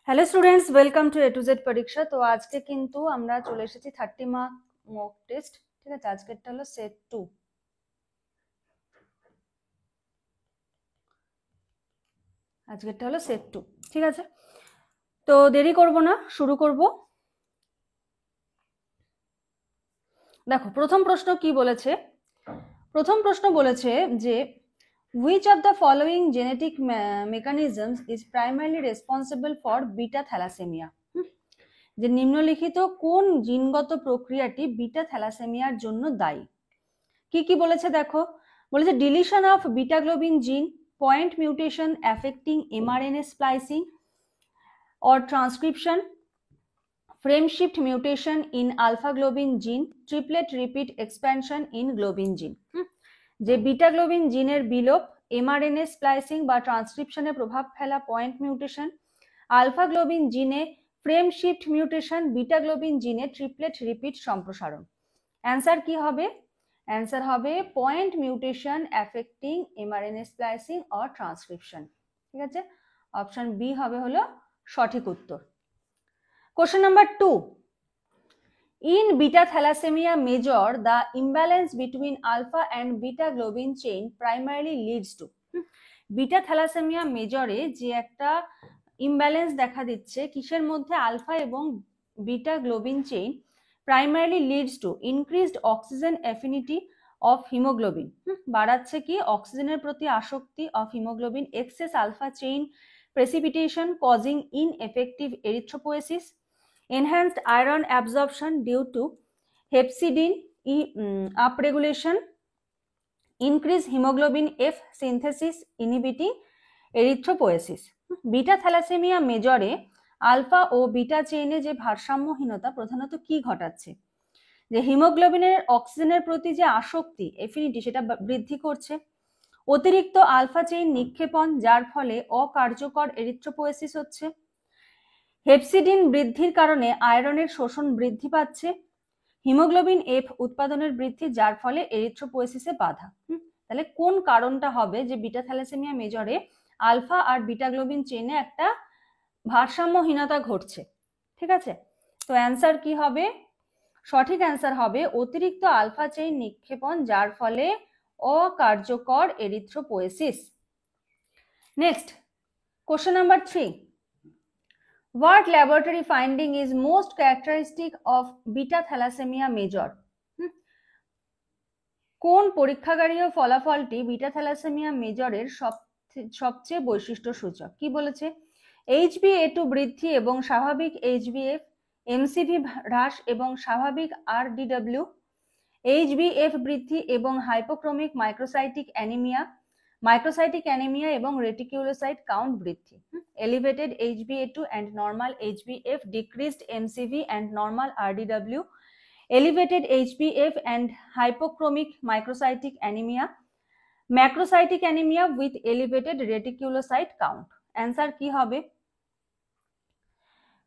Hello students, welcome to A to Z পরীক্ষা। তো আজকে কিন্তু আমরা চলে এসেছি 30 মার্ক মক টেস্ট। ঠিক আছে, আজকেরটা হলো সেট 2। আজকেরটা হলো সেট 2। ঠিক আছে, তো দেরি করব না, শুরু করব। দেখো প্রথম প্রশ্ন কি বলেছে। প্রথম প্রশ্ন বলেছে যে which of the following genetic mechanisms is primarily responsible for beta thalassemia? যে নিম্নলিখিত কোন জিনগত প্রক্রিয়াটি বিটা থ্যালাসেমিয়ার জন্য দায়ী। কি কি বলেছে দেখো, বলেছে ডিলিশন অফ বিটা গ্লোবিন জিন, point mutation affecting mRNA splicing or transcription, frame shift mutation in alpha globin gene, triplet repeat expansion in globin gene। যে বিটা গ্লোবিন জিনের বিলোপ, এমআরএনএ স্প্লাইসিং বা ট্রান্সক্রিপশনে প্রভাব ফেলা পয়েন্ট মিউটেশন, আলফা গ্লোবিন জিনে frame shift mutation, beta globin জিনে triplet repeat সম্প্রসারণ। Answer কি হবে? অ্যান্সার হবে point mutation affecting mRNA splicing or transcription. ঠিক আছে, অপশন বি হবে হলো সঠিক উত্তর। Question number 2, in beta thalassemia major the imbalance between alpha and beta globin chain primarily leads to। Beta thalassemia মেজরে যে একটা ইমব্যালেন্স দেখা দিচ্ছে কিসের মধ্যে, আলফা এবং beta globin chain, primarily leads to increased oxygen affinity of haemoglobin, বাড়াচ্ছে কি অক্সিজেনের প্রতি আসক্তি of haemoglobin, excess alpha chain precipitation causing ineffective erythropoiesis, enhanced iron absorption due to hepcidin upregulation, increased hemoglobin F synthesis inhibiting erythropoiesis। Beta thalassemia মেজরে alpha ও beta চেইনে যে ভারসাম্যহীনতা প্রধানত কি ঘটাচ্ছে, যে হিমোগ্লোবিনের অক্সিজেনের প্রতি যে আসক্তি এফিনিটি সেটা বৃদ্ধি করছে, অতিরিক্ত আলফা চেইন নিক্ষেপণ যার ফলে অকার্যকর এরিথ্রোপোয়েসিস হচ্ছে, হেপসিডিন বৃদ্ধির কারণে আয়রনের শোষণ বৃদ্ধি পাচ্ছে, হিমোগ্লোবিন এফ উৎপাদনের বৃদ্ধি যার ফলে এরিথ্রোপোয়েসিসে বাধা। তাহলে কোন কারণটা হবে যে বিটা থ্যালাসেমিয়া মেজরে আলফা আর বিটা গ্লোবিন চেইনে একটা ভারসাম্যহীনতা ঘটছে। ঠিক আছে, তো অ্যান্সার কি হবে? সঠিক অ্যান্সার হবে অতিরিক্ত আলফা চেইন নিক্ষেপণ যার ফলে অকার্যকর erythropoiesis. Next, question number 3, what laboratory finding is most characteristic of beta thalassemia major? কোন পরীক্ষাগারীয় ফলাফলটি বিটা থ্যালাসেমিয়া মেজরের সবচেয়ে বৈশিষ্ট্য সূচক? কি বলেছে? HbA2 বৃদ্ধি এবং স্বাভাবিক HbF, এমসিভি হ্রাস এবং স্বাভাবিক RDW, HbF বৃদ্ধি এবং হাইপোক্রোমিক মাইক্রোসাইটিক অ্যানিমিয়া এবং রেটিকুলোসাইট কাউন্ট বৃদ্ধি। Elevated HbA2 and normal HbF, decreased MCV and normal RDW, elevated HbF and hypochromic microcytic anemia, macrocytic anemia with elevated reticulocyte count। Answer কি হবে?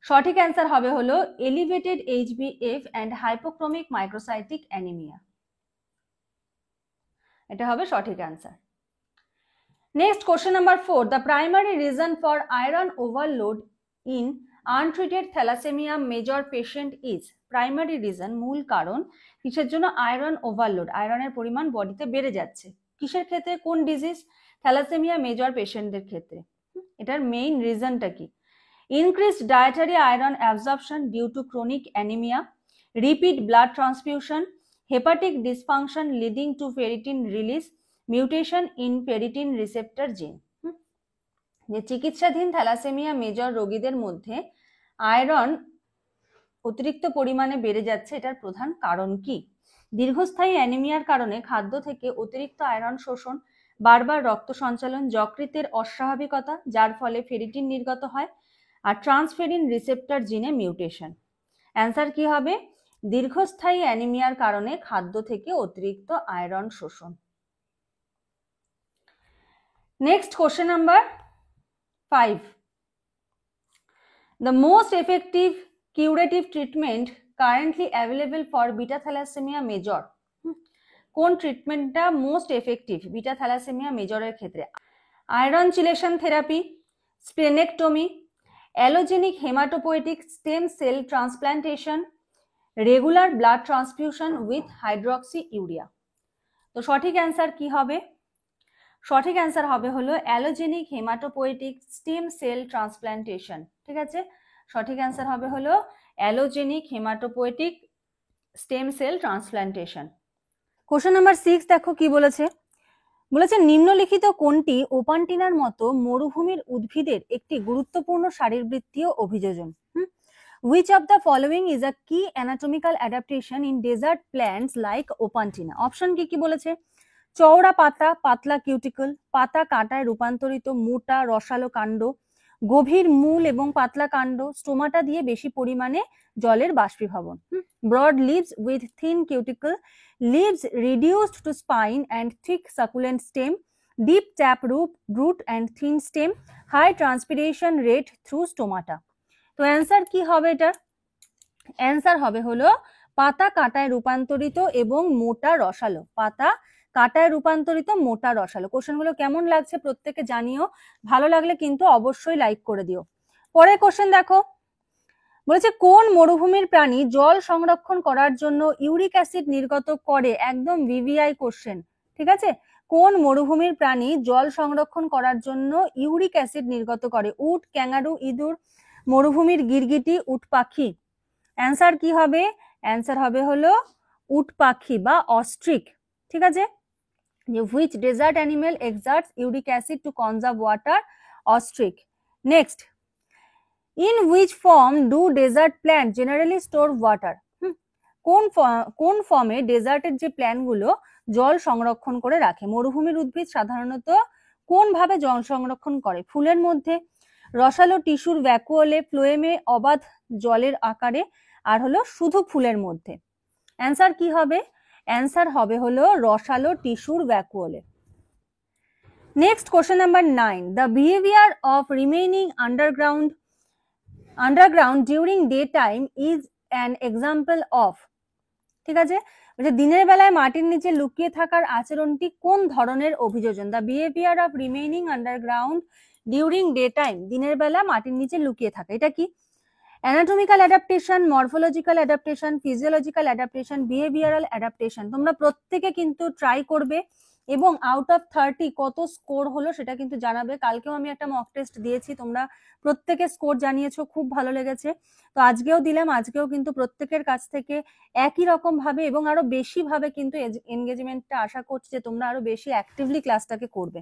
সঠিক অ্যান্সার হবে হলো elevated HbF and hypochromic microcytic anemia। এটা হবে সঠিক answer. Next, question number 4, the primary reason for iron overload in untreated thalassemia major patient is। Primary reason, মূল কারণ কিসের জন্য আয়রন ওভারলোড, আয়রনের পরিমাণ বডিতে বেড়ে যাচ্ছে, কিসের ক্ষেত্রে, কোন ডিজিজ, থ্যালাসেমিয়া মেজর পেশেন্টদের ক্ষেত্রে। এটার মেইন রিজনটা কি? Increased dietary iron absorption due to chronic anaemia, repeat blood transfusion, hepatic dysfunction leading to ferritin release, mutation in ferritin receptor gene. যে চিকিৎসাধীন থ্যালাসেমিয়া মেজর রোগীদের মধ্যে আয়রন অতিরিক্ত পরিমাণে বেড়ে যাচ্ছে, এটার প্রধান কারণ কি? দীর্ঘস্থায়ী অ্যানিমিয়ার কারণে খাদ্য থেকে অতিরিক্ত আয়রন শোষণ, বারবার রক্ত সঞ্চালন, যকৃতের অস্বাভাবিকতা যার ফলে ফেরিটিন নির্গত হয়, আর ট্রান্সফেরিন রিসেপ্টর জিনে মিউটেশন। অ্যান্সার কি হবে? দীর্ঘস্থায়ী অ্যানিমিয়ার কারণে খাদ্য থেকে অতিরিক্ত আয়রন শোষণ। Next, question number 5, the most effective curative treatment currently available for beta thalassemia major। কোন ট্রিটমেন্টটা মোস্ট এফেক্টিভ বিটা থ্যালাসেমিয়া মেজরের ক্ষেত্রে? Iron chelation therapy, splenectomy, allogeneic hematopoietic stem cell transplantation, regular blood transfusion with hydroxy urea. তো সঠিক answer কি হবে? সঠিক answer হবে হলো allogeneic hematopoietic stem cell transplantation. ঠিক আছে, সঠিক অ্যান্সার হবে হলো allogeneic hematopoietic stem cell transplantation. Question number 6 দেখো কি বলেছে। বলেছে নিম্নলিখিত কোনটি ওপান্টিনার মতো মরুভূমির উদ্ভিদের একটি গুরুত্বপূর্ণ শারীরবৃত্তীয় অভিযোজন? Which of the following is a key anatomical adaptation in desert plants like opantina? Option কি কি বলেছে? চওড়া পাতা, পাতলা কিউটিকল, পাতা কাঁটায় রূপান্তরিত মোটা রসালো কাণ্ড, গভীর মূল এবং পাতলা কাণ্ড, স্টোমাটা দিয়ে বেশি পরিমাণে জলের বাষ্পীভবন। Broad leaves with thin cuticle, leaves reduced to spine and thick succulent stem, deep tap root and thin stem, high transpiration rate through stomata. তো অ্যান্সার কি হবে এটার? অ্যান্সার হবে হলো পাতা কাঁটায় রূপান্তরিত এবং মোটা রসালো। পাতা কাঁটায় রূপান্তরিত মোটা রসালো। কোশ্চেনগুলো কেমন লাগছে প্রত্যেকে জানিও, ভালো লাগলে কিন্তু অবশ্যই লাইক করে দিও। পরের কোশ্চেন দেখো, বলেছে কোন মরুভূমির প্রাণী জল সংরক্ষণ করার জন্য ইউরিক অ্যাসিড নির্গত করে? একদম ভিভিআই কোশ্চেন। ঠিক আছে, কোন মরুভূমির প্রাণী জল সংরক্ষণ করার জন্য ইউরিক অ্যাসিড নির্গত করে? উট, ক্যাঙ্গারু, ইঁদুর, মরুভূমির গিরগিটি, উট পাখি। অ্যান্সার কি হবে? অ্যান্সার হবে হলো উট পাখি বা অস্ট্রিক। ঠিক আছে, which desert animal exerts uric acid to conserve water? Ostrich. Next, in which form do desert plants generally store water? কোন ফর্মে ডেজার্টের যে প্ল্যান্টগুলো জল সংরক্ষণ করে রাখে? মরুভূমির উদ্ভিদ সাধারণত কোন ভাবে জল সংরক্ষণ করে? ফুলের মধ্যে, রসালো টিস্যুর ভ্যাকুওলে, ফ্লোয়েমে অবাধ জলের আকারে, আর হলো শুধু ফুলের মধ্যে। অ্যান্সার কি হবে? অ্যান্সার হবে হলো রসালো টিস্যুর ভ্যাকুওলে। Next question number 9, the behaviour of remaining underground during day time is an example of. ঠিক আছে, দিনের বেলায় মাটির নিচে লুকিয়ে থাকার আচরণটি কোন ধরনের অভিযোজন? The behaviour of remaining underground during day time, দিনের বেলা মাটির নিচে লুকিয়ে থাকা, এটা কি? Anatomical adaptation, morphological adaptation, physiological adaptation, behavioural adaptation. তোমরা প্রত্যেকে কিন্তু ট্রাই করবে এবং আউট অফ 30 কত স্কোর হলো সেটা কিন্তু জানাবে। কালকেও আমি একটা মক টেস্ট দিয়েছি, তোমরা প্রত্যেকে স্কোর জানিয়েছো, খুব ভালো লেগেছে। তো আজকেও দিলাম, আজকেও কিন্তু প্রত্যেকের কাছ থেকে একই রকম ভাবে এবং আরো বেশি ভাবে কিন্তু এনগেজমেন্টটা আশা করছি যে তোমরা আরো বেশি অ্যাক্টিভলি ক্লাসটাকে করবে।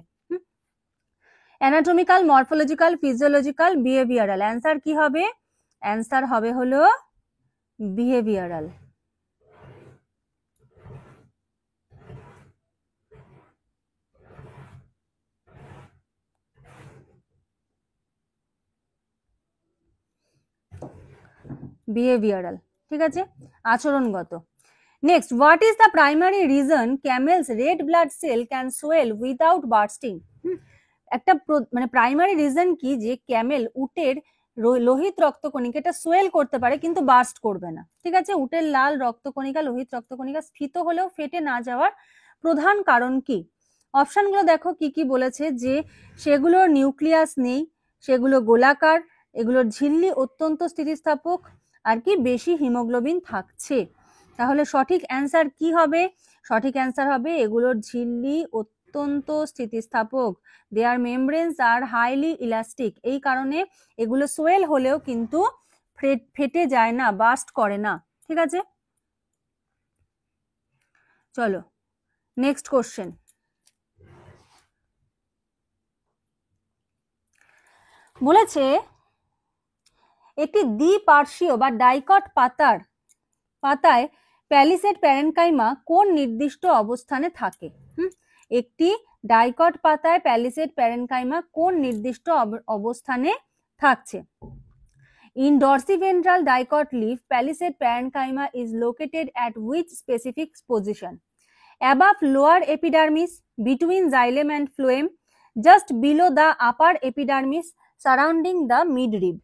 Anatomical, morphological, physiological, behavioural. Answer কি হবে? অ্যান্সার হবে হলো বিহেভিয়ারাল। বিহেভিয়ারাল, ঠিক আছে, আচরণগত। Next, what is the primary reason camels red blood cell can swell without bursting? একটা মানে প্রাইমারি রিজন কি যে ক্যামেল, উটের লোহিত রক্তকণিকা এটা সোয়েল করতে পারে কিন্তু বার্স্ট করবে না? ঠিক আছে, উটের লাল রক্তকণিকা, লোহিত রক্তকণিকা স্ফীত হলেও ফেটে না যাওয়ার প্রধান কারণ কি? অপশনগুলো দেখো কি কি বলেছে, যে সেগুলোর নিউক্লিয়াস নেই, সেগুলো গোলাকার, এগুলোর ঝিল্লি অত্যন্ত স্থিতিস্থাপক, আর কি বেশি হিমোগ্লোবিন থাকছে। তাহলে সঠিক অ্যান্সার কি হবে? সঠিক অ্যান্সার হবে এগুলোর ঝিল্লি অত্যন্ত স্থিতিস্থাপক। দেয়ার মেমব্রেনস আর হাইলি ইলাস্টিক, এই কারণে এগুলো সোয়েল হলেও কিন্তু ফেটে যায় না, বাস্ট করে না। ঠিক আছে, চলো নেক্সট কোশ্চেন। বলেছে একটি দ্বিপার্শ্বীয় বা ডাইকট পাতায় প্যালিসেড প্যারেনকাইমা কোন নির্দিষ্ট অবস্থানে থাকে? একটি ডাইকট পাতায় প্যালিসেড প্যারেনকাইমা কোন নির্দিষ্ট অবস্থানে থাকছে? In dorsiventral dicot leaf, palisade parenchyma is located at which specific position? Above lower epidermis, between xylem and phloem, just below the upper epidermis, surrounding the midrib.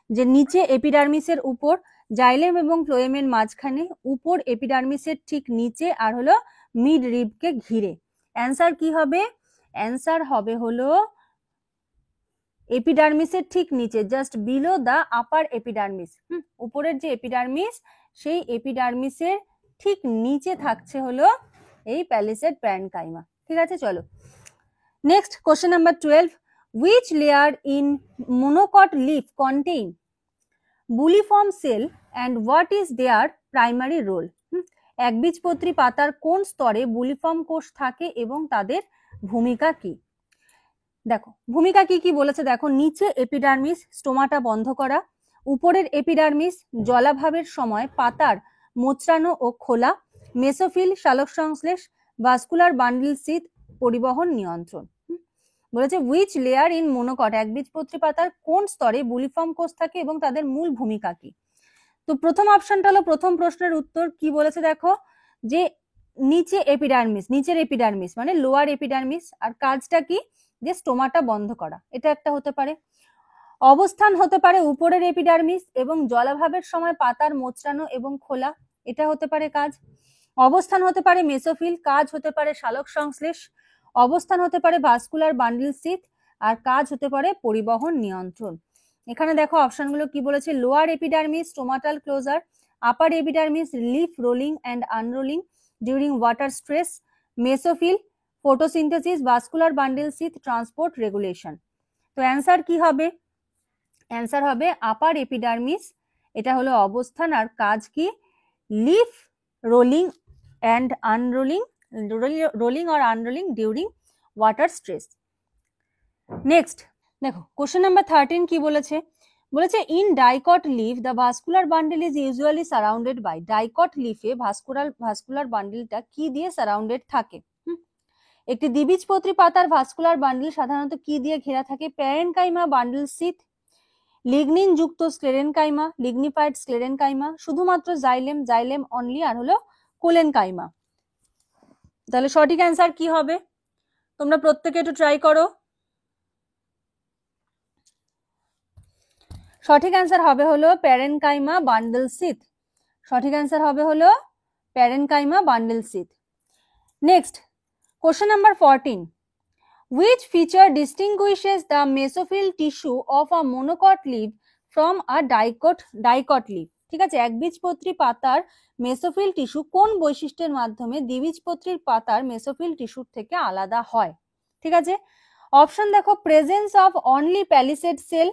যে নিচে এপিডার্মিসের উপর, জাইলেম এবং ফ্লোয়েমের মাঝখানে, উপর এপিডার্মিসের ঠিক নিচে, আর হলো মিড রিবকে ঘিরে। অ্যান্সার কি হবে? অ্যান্সার হবে হলো এপিডার্মিসের ঠিক নিচে, just below the upper epidermis. উপরের যে এপিডার্মিস, সেই এপিডার্মিসের ঠিক নিচে থাকছে হলো এই প্যালিসেড প্যারেনকাইমা। ঠিক আছে, চলো next question number 12, which layer in monocot leaf contain bulliform cell and what is their primary role? একবীজপত্রী পাতার কোন স্তরে বুলিফর্ম কোষ থাকে এবং তাদের ভূমিকা কি? দেখো ভূমিকা কি কি বলেছে, দেখো নিচে এপিডার্মিস স্টোমাটা বন্ধ করা, উপরের এপিডার্মিস জলাভাবের সময় পাতার মোচড়ানো ও খোলা, মেসোফিল শালক সংশ্লেষ, ভাস্কুলার বান্ডিল সিথ পরিবহন নিয়ন্ত্রণ। বলেছে উইচ লেয়ার ইন মোনোকট, একবীজপত্রী পাতার কোন স্তরে বুলিফর্ম কোষ থাকে এবং তাদের মূল ভূমিকা কি? তো প্রথম অপশনটা হলো প্রথম প্রশ্নের উত্তর। কি বলেছে দেখো, যে নিচে এপিডার্মিস, নিচের এপিডার্মিস মানে লোয়ার এপিডার্মিস, আর কাজটা কি, যে স্টোমাটা বন্ধ করা, এটা একটা হতে পারে। অবস্থান হতে পারে উপরের এপিডার্মিস এবং জলাভাবের সময় পাতার মোচড়ানো এবং খোলা, এটা হতে পারে কাজ। অবস্থান হতে পারে মেসোফিল, কাজ হতে পারে শালক সংশ্লেষ। অবস্থান হতে পারে ভাস্কুলার বান্ডিল সিথ, আর কাজ হতে পারে পরিবহন নিয়ন্ত্রণ। এখানে দেখো অপশনগুলো কি বলেছে, lower epidermis stomatal closure, upper epidermis leaf rolling and unrolling during water stress, mesophyll photosynthesis, vascular bundle sheath transport regulation. তো অ্যান্সার কি হবে, অ্যান্সার হবে আপার এপিডার্মিস, এটা হলো অবস্থান, আর কাজ কি leaf rolling and unrolling, rolling আর unrolling during water stress. Next দেখো কোশ্চেন নাম্বার 13 কি বলেছে, বলেছে in dicot leaf the vascular bundle is usually surrounded by, dicot লিফে ভাস্কুলার বান্ডেলটা কি দিয়ে সারাউন্ডেড থাকে? একটি দ্বিবীজপত্রী পাতার ভাস্কুলার বান্ডেল সাধারণত কি দিয়ে ঘেরা থাকে? প্যারেনকাইমা, বান্ডেল সিথ, লিগনিন যুক্ত স্ক্লেরেনকাইমা, লিগনিফাইড স্ক্লেরেনকাইমা, শুধুমাত্র জাইলেম, জাইলেম অনলি, আর হলো কোলেনকাইমা। তাহলে সঠিক অ্যান্সার কি হবে, তোমরা প্রত্যেকে একটু ট্রাই করো। সঠিক অ্যান্সার হবে হলো প্যারেনকাইমা বান্ডেল সিথ, সঠিক অ্যান্সার হবে হলো parenchyma bundle sheath. Next question number 14, which feature distinguishes the mesophyll tissue of a monocot leaf from a dicot leaf? ঠিক আছে, একবীজপত্রী পাতার মেসোফিল টিস্যু কোন বৈশিষ্ট্যের মাধ্যমে দ্বিবীজপত্রীর পাতার মেসোফিল টিস্যুর থেকে আলাদা হয়? ঠিক আছে, অপশন দেখো, presence of only palisade cell,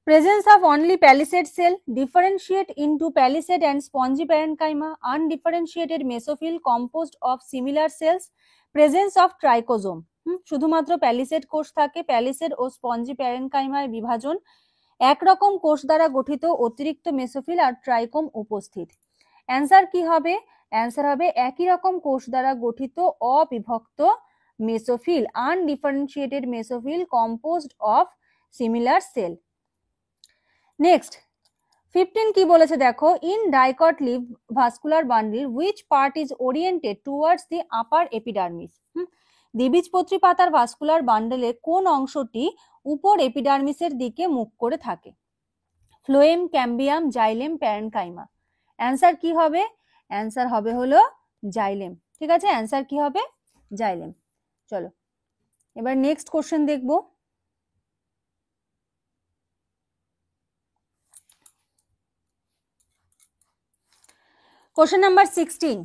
presence of only palisade cell, differentiate into palisade and spongy parenchyma, undifferentiated mesophyll composed of similar cells, presence of trichosome, শুধুমাত্র প্যালিসেড কোষ থাকে, প্যালিসেড ও স্পঞ্জি প্যারেনকাইমায় বিভাজন, একরকম কোষ দ্বারা গঠিত অতিরিক্ত মেসোফিল আর ট্রাইকোম উপস্থিত। অ্যান্সার কি হবে, অ্যান্সার হবে একই রকম কোষ দ্বারা গঠিত অবিভক্ত mesophyll, undifferentiated mesophyll composed of similar cell. Next 15 কি বলেছে দেখো, in dicot leaf vascular bundle which part is oriented towards the upper epidermis? দ্বিবীজপত্রী পাতার ভাস্কুলার বান্ডেলের কোন অংশটি উপর এপিডার্মিসের দিকে মুখ করে থাকে? Phloem, ক্যাম্বিয়াম, xylem, parenchyma. অ্যান্সার কি হবে, অ্যান্সার হবে হলো জাইলেম। ঠিক আছে, অ্যান্সার কি হবে, জাইলেম। চলো এবার নেক্সট কোশ্চেন দেখবো। Question number 16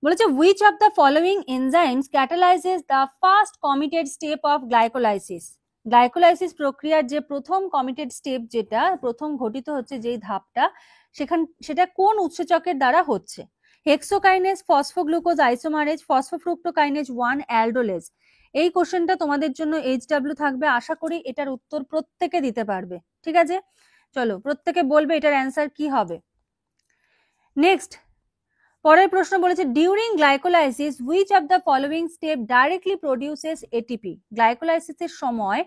বলেছে which of the following enzymes catalyzes the first committed step of glycolysis? Glycolysis প্রক্রিয়ার যে প্রথম কমিটেড স্টেপ, যেটা প্রথম ঘটিত হচ্ছে যেই ধাপটা, সেটা কোন উৎসেচকের দ্বারা হচ্ছে? Hexokinase, phosphoglucose isomerase, phosphofructokinase 1, aldolase. এই কোশ্চেনটা তোমাদের জন্য HW থাকবে, আশা করি এটার উত্তর প্রত্যেকে দিতে পারবে। ঠিক আছে, চলো প্রত্যেকে বলবে এটার অ্যান্সার কি হবে। নেক্সট পরের প্রশ্ন বলেছে during glycolysis which of the following step directly produces ATP? গ্লাইকোলাইসিসের সময়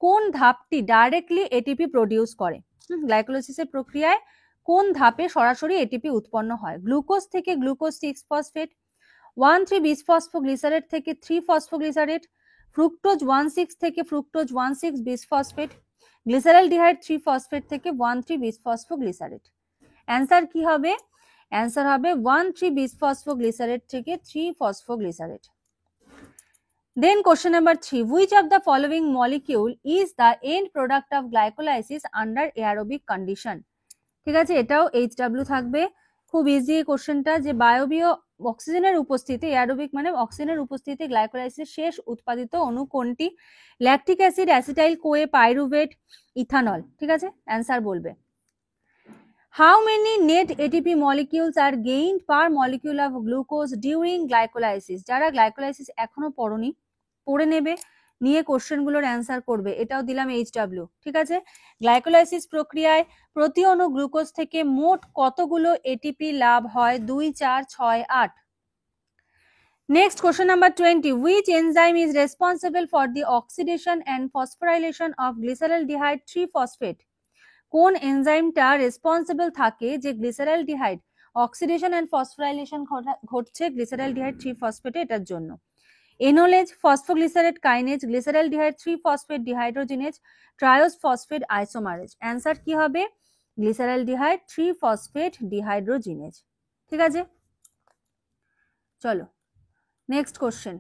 কোন ধাপটি ডাইরেক্টলি এটিপি প্রডিউস করে? গ্লাইকোলাইসিসের প্রক্রিয়ায় কোন ধাপে সরাসরি এটিপি উৎপন্ন হয়? গ্লুকোজ থেকে গ্লুকোজ 6 ফসফেট, 1,3 বিসফসফোগ্লিসারেট থেকে 3 ফসফোগ্লিসারেট, ফ্রুক্টোজ 1,6 থেকে ফ্রুক্টোজ 1,6 বিসফসফেট, গ্লিসারেলডিহাইড 3 ফসফেট থেকে 1,3 বিসফসফোগ্লিসারেট। অ্যান্সার কি হবে, অ্যান্সার হবে 1,3-বিসফসফোগ্লিসারেট থেকে 3-ফসফোগ্লিসারেট। Then question number 3, which of the following molecule is the end product of glycolysis under aerobic condition? ঠিক আছে, এটাও HW থাকবে। খুব ইজি কোশ্চেনটা, যে বায়বীয় অক্সিজেনের উপস্থিতি, এয়ারোবিক মানে অক্সিজেনের উপস্থিতি গ্লাইকোলাইসিসের শেষ উৎপাদিত অণু কোনটি? Lactic acid, acetyl CoA, pyruvate, ethanol. ঠিক আছে, অ্যান্সার বলবে। How many net ATP molecules are gained per molecule of glucose during glycolysis? যারা গ্লাইকোলাইসিস এখনো পড়নি, পড়ে নেবে, নিয়ে কোশ্চেনগুলোর অ্যান্সার করবে। এটাও দিলাম HW। ঠিক আছে, গ্লাইকোলাইসিস প্রক্রিয়ায় প্রতি অণু গ্লুকোজ থেকে মোট কতগুলো এটিপি লাভ হয়? 2, 4, 6, 8। Next question number 20, which enzyme is responsible for the oxidation and phosphorylation of glyceraldehyde 3-phosphate? কোন এনজাইমটা রেসপন্সিবল থাকে যে গ্লিসারালডিহাইড অক্সিডেশন এন্ড ফসফোরাইলেশন ঘটছে গ্লিসারালডিহাইড 3-ফসফেটে, এটার জন্য? Enolase, phosphoglycerate kinase, glyceraldehyde three phosphate dehydrogenase, triose phosphate isomerase. Answer কি হবে? Glyceraldehyde three phosphate dehydrogenase. ঠিক আছে, চলো নেক্সট কোশ্চেন।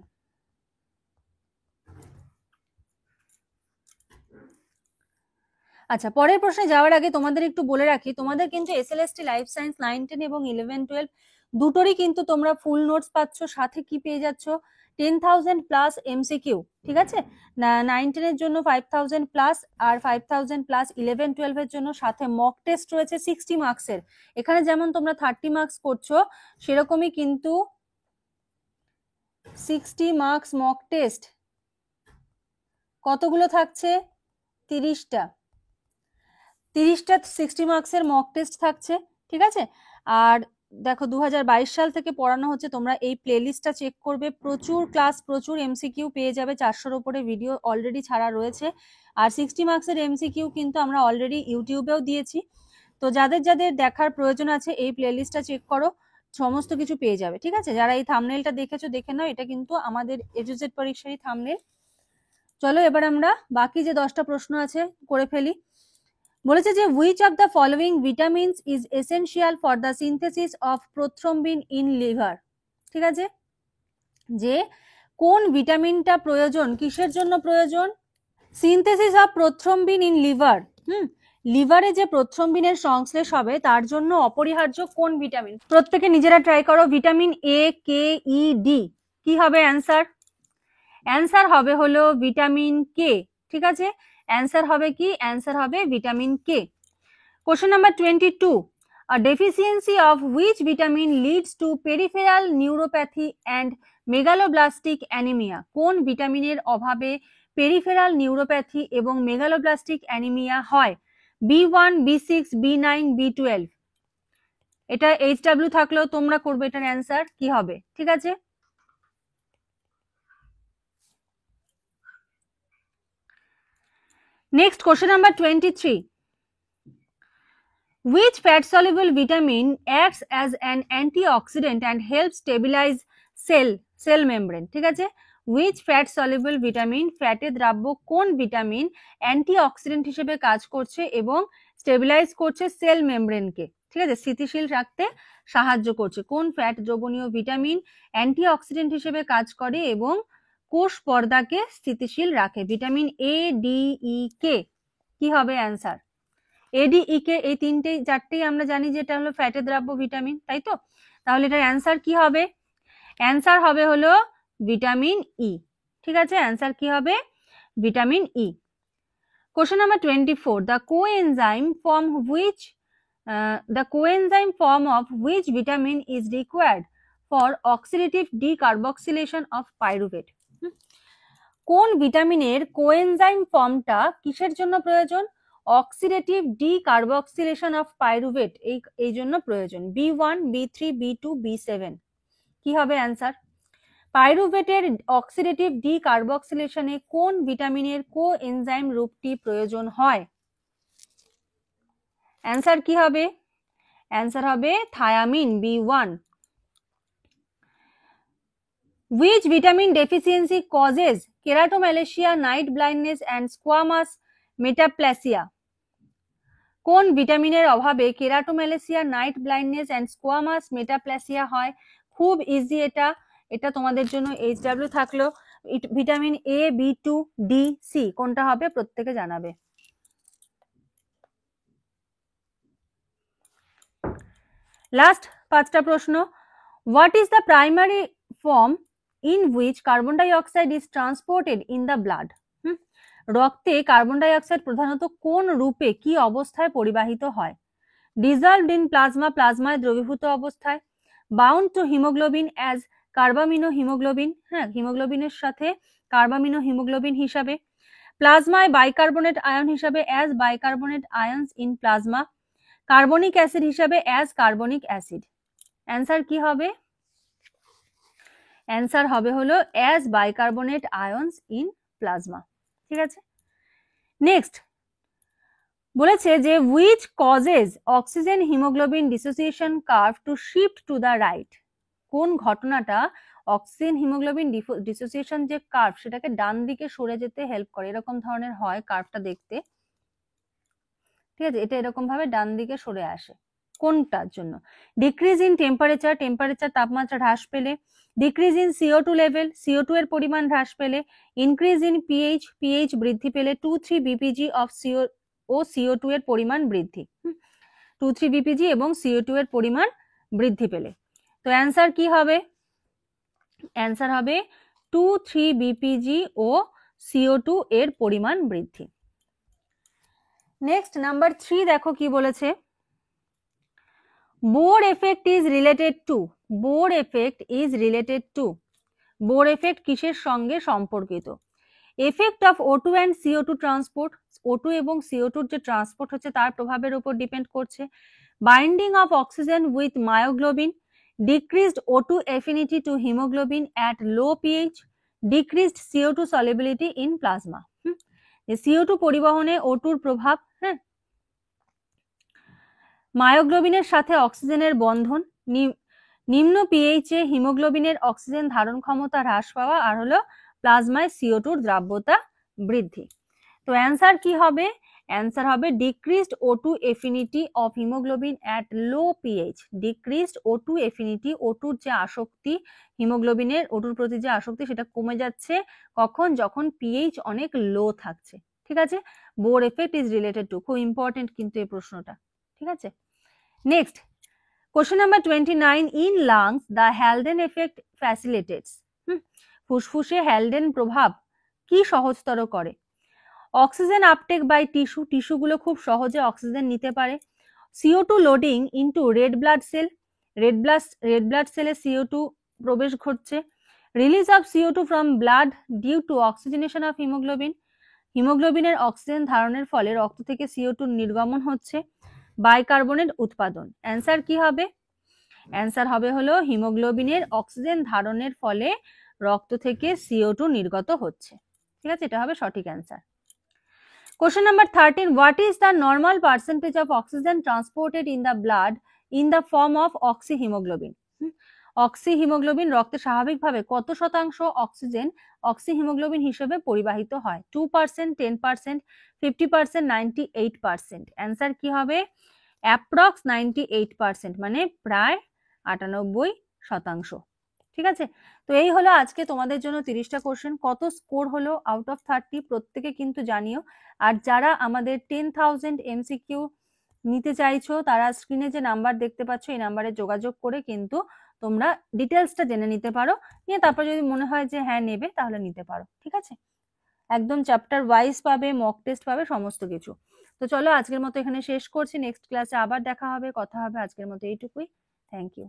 আচ্ছা, পরের প্রশ্নে যাওয়ার আগে তোমাদের একটু বলে রাখি, তোমাদের কিন্তু SLST লাইফ সায়েন্স 9, 10 এবং 11, 12 দুটোরই কিন্তু তোমরা ফুল নোটস পাচ্ছ, সাথে কি পেয়ে যাচ্ছ? 10,000 প্লাস MCQ। ঠিক আছে, 9, 10 এর জন্য 5,000 প্লাস, আর 5,000 প্লাস 11, 12 এর জন্য সাথে মক টেস্ট রয়েছে 60 মার্কসের। এখানে যেমন তোমরা 30 মার্কস করছো, সেরকমই কিন্তু 60 মার্কস মক টেস্ট কতগুলো থাকছে? 30টা 60 মার্কসের মক টেস্ট থাকছে। ঠিক আছে, আর দেখো 2022 সাল থেকে পড়ানো হচ্ছে, তোমরা এই প্লেলিস্টটা চেক করবে, প্রচুর ক্লাস, প্রচুর MCQ পেয়ে যাবে, 400-র উপরে ভিডিও অলরেডি ছাড়া রয়েছে। আর 60 মার্কসের MCQ কিন্তু আমরা অলরেডি ইউটিউবেও দিয়েছি। তো যাদের যাদের দেখার প্রয়োজন আছে এই প্লেলিস্টটা চেক করো, সমস্ত কিছু পেয়ে যাবে। ঠিক আছে, যারা এই থাম্বনেলটা দেখেছো দেখে নাও, এটা কিন্তু আমাদের A-Z পরীক্ষারই থাম্বনেল। চলো এবার আমরা বাকি যে 10টা প্রশ্ন আছে করে ফেলি। বলেছে যে which of the following vitamins is essential for the synthesis of prothrombin in liver? ঠিক আছে, যে কোন ভিটামিনটা প্রয়োজন, কিসের জন্য প্রয়োজন? Synthesis of prothrombin in liver. লিভারে যে প্রোথ্রম্বিনের সংশ্লেষ হবে তার জন্য অপরিহার্য কোন ভিটামিন? প্রত্যেকে নিজেরা ট্রাই করো। Vitamin A, K, E, D। কি হবে অ্যান্সার? অ্যান্সার হবে হলো ভিটামিন কে। ঠিক আছে, অ্যান্সার হবে কি? অ্যান্সার হবে vitamin K. Question number 22, a deficiency of which vitamin leads to peripheral neuropathy and megaloblastic anemia? কোন ভিটামিনের অভাবে পেরিফেরাল নিউরোপ্যাথি এবং মেগালোব্লাস্টিক অ্যানিমিয়া হয়? B1, B6, B9, B12। এটা HW থাকলেও তোমরা করবে, এটার অ্যান্সার কি হবে? ঠিক আছে, next question number 23, which fat soluble vitamin acts as an antioxidant and helps stabilize cell membrane? ঠিক আছে, which fat soluble vitamin, ফ্যাটে দ্রাব্য কোন ভিটামিন অ্যান্টিঅক্সিডেন্ট হিসেবে কাজ করছে এবং স্টেবিলাইজ করছে সেল মেমব্রেনকে? ঠিক আছে, স্থিতিশীল রাখতে সাহায্য করছে। কোন ফ্যাট দ্রবণীয় ভিটামিন অ্যান্টিঅক্সিডেন্ট হিসেবে কাজ করে এবং কোষ পর্দাকে স্থিতিশীল রাখে? Vitamin A, D, E, K। কি হবে অ্যান্সার? ADEK, এই 4টেই আমরা জানি যে এটা হলো ফ্যাটে দ্রাব্য ভিটামিন, তাই তো? তাহলে এটার অ্যান্সার কি হবে? অ্যান্সার হবে হলো ভিটামিন ই। ঠিক আছে, অ্যান্সার কি হবে? Vitamin E. Question number 24, the coenzyme form of which vitamin is required for oxidative decarboxylation of pyruvate? কোন ভিটামিনের কোএনজাইম ফর্মটা কিসের জন্য প্রয়োজন? অক্সিডেটিভ ডিকার্বক্সিলেশন অফ পাইরুভেট এই জন্য প্রয়োজন। B1, B3, B2, B7। কি হবে অ্যান্সার? পাইরুভেটের অক্সিডেটিভ ডিকার্বক্সিলেশনে কোন ভিটামিনের কোএনজাইম রূপটি প্রয়োজন হয়? অ্যান্সার কি হবে? অ্যান্সার হবে thymine, B1। Which vitamin deficiency causes keratomelassia, night blindness and squamous metaplasia? কোন ভিটামিনের অভাবে keratomalacia, night blindness and squamous metaplasia হয়? খুব ইজি এটা, এটা তোমাদের জন্য HW থাকলো। Vitamin A, B2, D, C কোনটা হবে প্রত্যেকে জানাবে। লাস্ট 5টা প্রশ্ন। What is the primary form in which carbon dioxide is transported in the blood? রক্তে কার্বন ডাই অক্সাইড প্রধানত কোন রূপে কি অবস্থায় পরিবাহিত হয়? ডিজলভড ইন প্লাজমা, প্লাজমায় দ্রবীভূত অবস্থায়, bound to haemoglobin as carbamino haemoglobin, হ্যাঁ হিমোগ্লোবিনের সাথে কার্বামিনো হিমোগ্লোবিন হিসাবে, প্লাজমায় বাইকার্বনেট আয়ন হিসাবে as bicarbonate ions in plasma, carbonic acid হিসাবে অ্যাজ কার্বনিক অ্যাসিড। অ্যান্সার কি হবে? অ্যান্সার হবে হলো as bicarbonate ions in plasma. ঠিক আছে, নেক্সট বলেছে যে which causes oxygen hemoglobin dissociation curve to shift to the right? কোন ঘটনাটা অক্সিজেন হিমোগ্লোবিন ডিসোসিয়েশন যে কার্ভ সেটাকে ডান দিকে সরে যেতে হেল্প করে? এরকম ধরনের হয় কার্ভটা দেখতে, ঠিক আছে, এটা এরকম ভাবে ডান দিকে সরে আসে। কোনটার জন্য? ডিক্রিজ ইন টেম্পারেচার, টেম্পারেচার তাপমাত্রা হ্রাস পেলে, decrease in CO2 level, CO2 এর পরিমাণ হ্রাস পেলে, ইনক্রিজ ইন পিএইচ, পিএইচ বৃদ্ধি পেলে, 2-3 BPG অফ CO2 এর পরিমাণ বৃদ্ধি, 2-3 BPG এবং CO2 এর পরিমাণ বৃদ্ধি পেলে। তো অ্যান্সার কি হবে? অ্যান্সার হবে 2-3 BPG ও CO2 এর পরিমাণ বৃদ্ধি। নেক্সট নাম্বার 3 দেখো কি বলেছে, Bohr effect is related to, Bohr effect is related to, Bohr effect কিসের সঙ্গে সম্পর্কিত? Effect of O2 and CO2 transport, O2 এবং CO2 যে ট্রান্সপোর্ট হচ্ছে তার প্রভাবের উপর ডিপেন্ড করছে। Binding of oxygen with myoglobin, decreased O2 affinity to hemoglobin at low pH, decreased CO2 solubility in plasma. CO2 পরিবহনে O2 প্রভাব, হ্যাঁ, মায়োগ্লোবিনের সাথে অক্সিজেনের বন্ধন, নিম্ন পিএইচ এ হিমোগ্লোবিনের অক্সিজেন ধারণ ক্ষমতা হ্রাস পাওয়া, আর হলো প্লাজমায় CO2 দ্রাব্যতা বৃদ্ধি। তো অ্যান্সার কি হবে? অ্যান্সার হবে decreased O2 affinity of haemoglobin at low pH, decreased O2 affinity, O2 যে আসক্তি হিমোগ্লোবিনের, O2 প্রতি যে আসক্তি সেটা কমে যাচ্ছে কখন? যখন পিএইচ অনেক লো থাকছে। ঠিক আছে, Bohr effect is related to, খুব ইম্পর্টেন্ট কিন্তু এই প্রশ্নটা। ঠিক আছে, next question number 29, in lungs the Haldane effect facilitates, ফুসফুসে হ্যালডেন প্রভাব কি সহজতর করে? অক্সিজেন আপটেক বাই টিস্যু, টিস্যুগুলো খুব সহজে অক্সিজেন নিতে পারে। CO2 loading into red blood cell, red blood সেলে CO2 প্রবেশ ঘটছে। Release of CO2 from blood due to oxygenation of haemoglobin, হিমোগ্লোবিনের অক্সিজেন ধারণের ফলে রক্ত থেকে CO2 নির্গমন হচ্ছে। বাইকার্বনেট উৎপাদন। অ্যান্সার কি হবে? অ্যান্সার হবে হলো হিমোগ্লোবিনের অক্সিজেন ধারণের ফলে রক্ত থেকে CO2 নির্গত হচ্ছে। ঠিক আছে, এটা হবে সঠিক answer. Question number 13, what is the normal percentage of oxygen transported in the blood in the form of oxyhaemoglobin? Oxyhaemoglobin রক্তে স্বাভাবিকভাবে কত শতাংশ অক্সিজেন অক্সিহিমোগ্লোবিন হিসেবে পরিবাহিত হয়? 2%, 10%, 50%, 98%। অ্যান্সার কি হবে? অ্যাপ্রক্স 98%, মানে প্রায় 98%। ঠিক আছে, তো এই হলো আজকে তোমাদের জন্য 30টা কোশ্চেন। কত স্কোর হলো আউট অফ 30 প্রত্যেকে কিন্তু জানিও। আর যারা আমাদের 10,000 MCQ নিতে চাইছো তারা স্ক্রিনে যে নাম্বার দেখতে পাচ্ছ এই নাম্বারে যোগাযোগ করে কিন্তু তোমরা ডিটেলসটা জেনে নিতে পারো, নিয়ে তারপর যদি মনে হয় যে হ্যাঁ নেবে তাহলে নিতে পারো। ঠিক আছে, একদম চ্যাপ্টার ওয়াইজ পাবে, মক টেস্ট পাবে, সমস্ত কিছু। তো চলো আজকের মতো এখানে শেষ করছি, নেক্সট ক্লাসে আবার দেখা হবে, কথা হবে। আজকের মতো এইটুকুই, থ্যাংক ইউ।